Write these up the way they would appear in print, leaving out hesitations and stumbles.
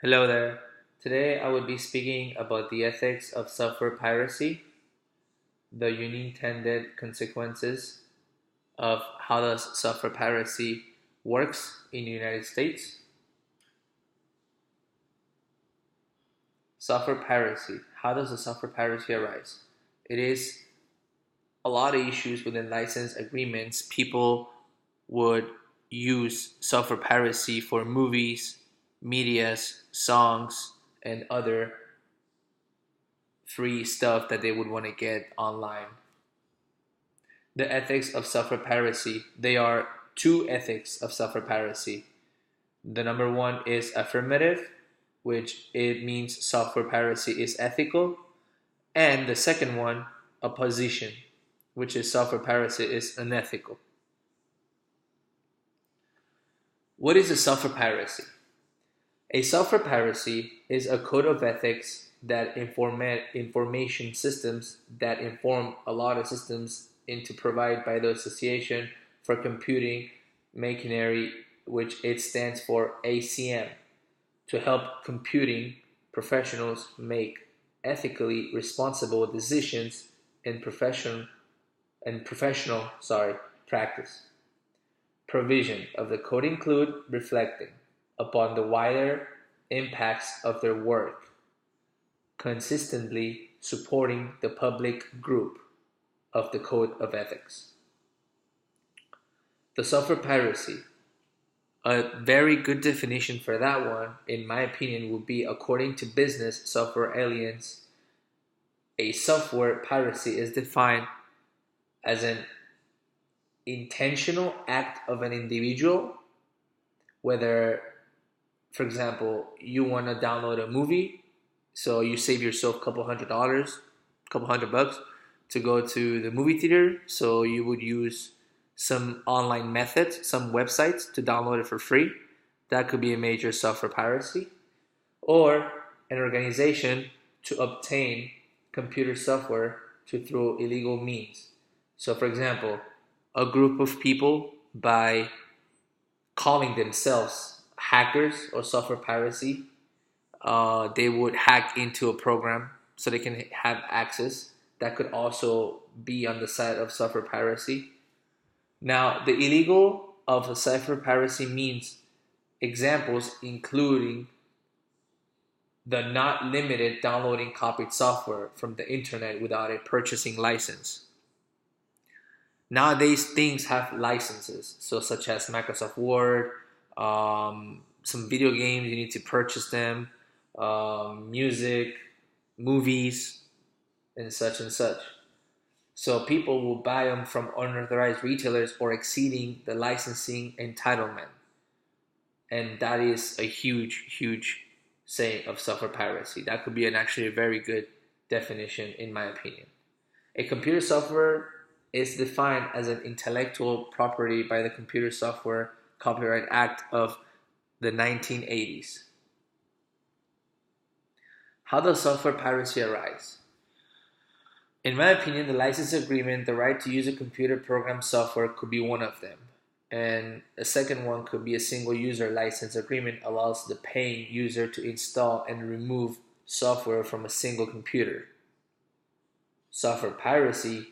Hello there. Today I would be speaking about the ethics of software piracy, the unintended consequences of how does software piracy works in the United States. Software piracy. How does the software piracy arise? It is a lot of issues within license agreements. People would use software piracy for movies, medias, songs, and other free stuff that they would want to get online. The ethics of software piracy. There are two ethics of software piracy. The number one is affirmative, which it means software piracy is ethical. And the second one, opposition, which is software piracy is unethical. What is a software piracy? A software piracy is a code of ethics that information systems that inform a lot of systems into provide by the Association for Computing Machinery, which it stands for ACM, to help computing professionals make ethically responsible decisions in professional practice. Provision of the code include reflecting upon the wider impacts of their work, consistently supporting the public group of the code of ethics. The software piracy. A very good definition for that one, in my opinion, would be according to Business Software Alliance, a software piracy is defined as an intentional act of an individual, whether, for example, you want to download a movie, so you save yourself a couple $100, a couple $100 to go to the movie theater, so you would use some online methods, some websites to download it for free. That could be a major software piracy. Or an organization to obtain computer software through illegal means. So, for example, a group of people, by calling themselves hackers or software piracy, they would hack into a program so they can have access. That could also be on the side of software piracy. Now, the illegal of a software piracy means examples including the not limited downloading copied software from the internet without a purchasing license. Nowadays, things have licenses, so such as Microsoft Word, some video games, you need to purchase them, music, movies, and such and such. So people will buy them from unauthorized retailers or exceeding the licensing entitlement. And that is a huge, huge saying of software piracy. That could be actually a very good definition, in my opinion. A computer software is defined as an intellectual property by the Computer Software Copyright Act of the 1980s. How does software piracy arise? In my opinion, the license agreement, the right to use a computer program software, could be one of them. And a second one could be a single user license agreement allows the paying user to install and remove software from a single computer. Software piracy,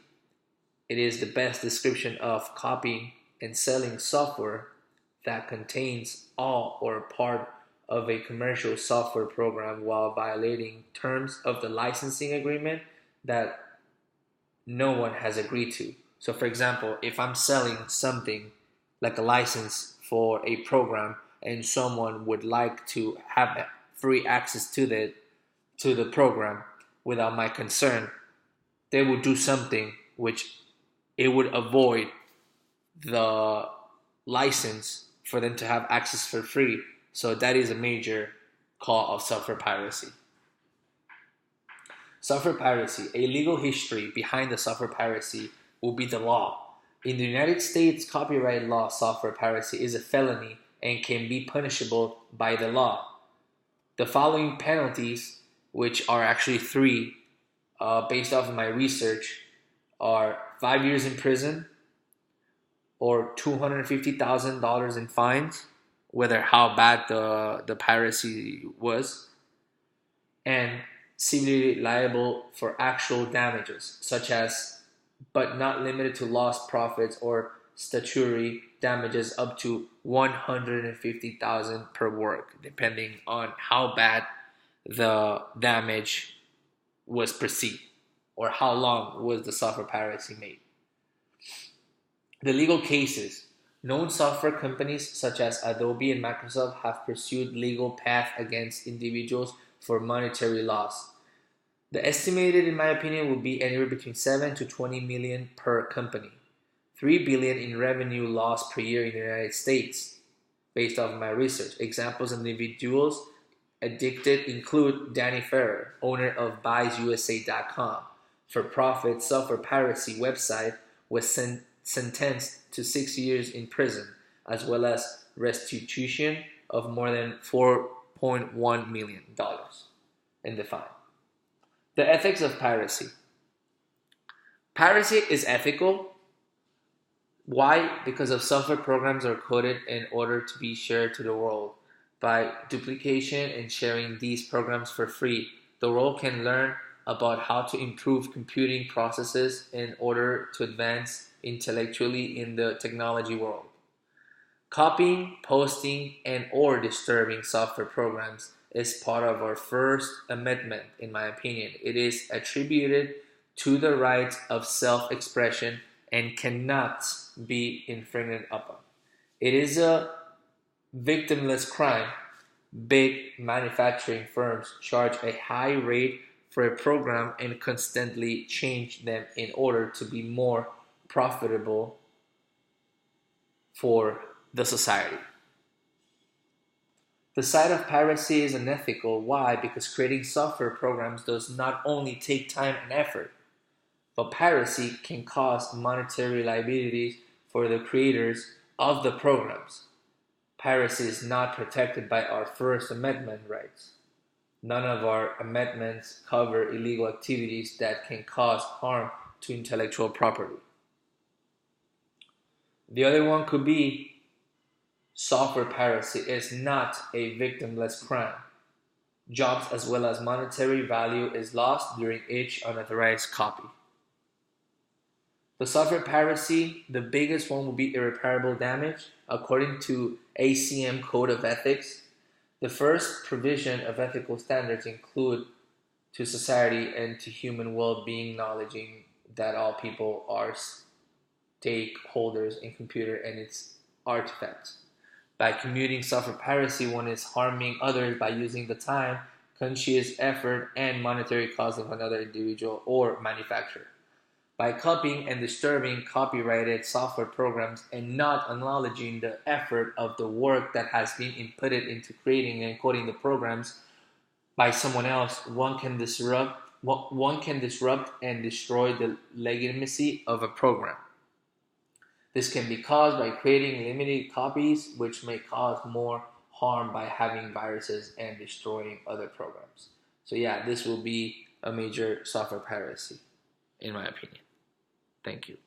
it is the best description of copying and selling software that contains all or part of a commercial software program while violating terms of the licensing agreement that no one has agreed to. So, for example, if I'm selling something like a license for a program and someone would like to have free access to the program without my consent, they would do something which it would avoid the license for them to have access for free. So that is a major call of software piracy. Software piracy, a legal history behind the software piracy will be the law. In the United States copyright law, software piracy is a felony and can be punishable by the law. The following penalties, which are actually three, based off of my research, are 5 years in prison, or $250,000 in fines, whether how bad the piracy was, and civilly liable for actual damages, such as, but not limited to, lost profits or statutory damages up to 150,000 per work, depending on how bad the damage was perceived or how long was the software piracy made. The legal cases. Known software companies such as Adobe and Microsoft have pursued legal path against individuals for monetary loss. The estimated, in my opinion, would be anywhere between 7 to 20 million per company. 3 billion in revenue loss per year in the United States, based off of my research. Examples of individuals addicted include Danny Ferrer, owner of BuysUSA.com, for-profit software piracy website, was sentenced to 6 years in prison, as well as restitution of more than $4.1 million in the fine. The ethics of piracy. Piracy is ethical. Why? Because of software programs are coded in order to be shared to the world. By duplication and sharing these programs for free, the world can learn about how to improve computing processes in order to advance intellectually in the technology world. Copying, posting, and or disturbing software programs is part of our First Amendment, in my opinion. It is attributed to the right of self-expression and cannot be infringed upon. It is a victimless crime. Big manufacturing firms charge a high rate for a program and constantly change them in order to be more profitable for the society. The side of piracy is unethical. Why? Because creating software programs does not only take time and effort, but piracy can cause monetary liabilities for the creators of the programs. Piracy is not protected by our First Amendment rights. None of our amendments cover illegal activities that can cause harm to intellectual property. The other one could be software piracy is not a victimless crime. Jobs as well as monetary value is lost during each unauthorized copy. The software piracy, the biggest one will be irreparable damage. According to ACM Code of Ethics, the first provision of ethical standards include to society and to human well-being, acknowledging that all people are stakeholders in computer and its artifacts. By commuting software piracy, one is harming others by using the time, conscious effort, and monetary cost of another individual or manufacturer. By copying and disturbing copyrighted software programs and not acknowledging the effort of the work that has been inputted into creating and coding the programs by someone else, one can disrupt and destroy the legitimacy of a program. This can be caused by creating limited copies, which may cause more harm by having viruses and destroying other programs. So yeah, this will be a major software piracy, in my opinion. Thank you.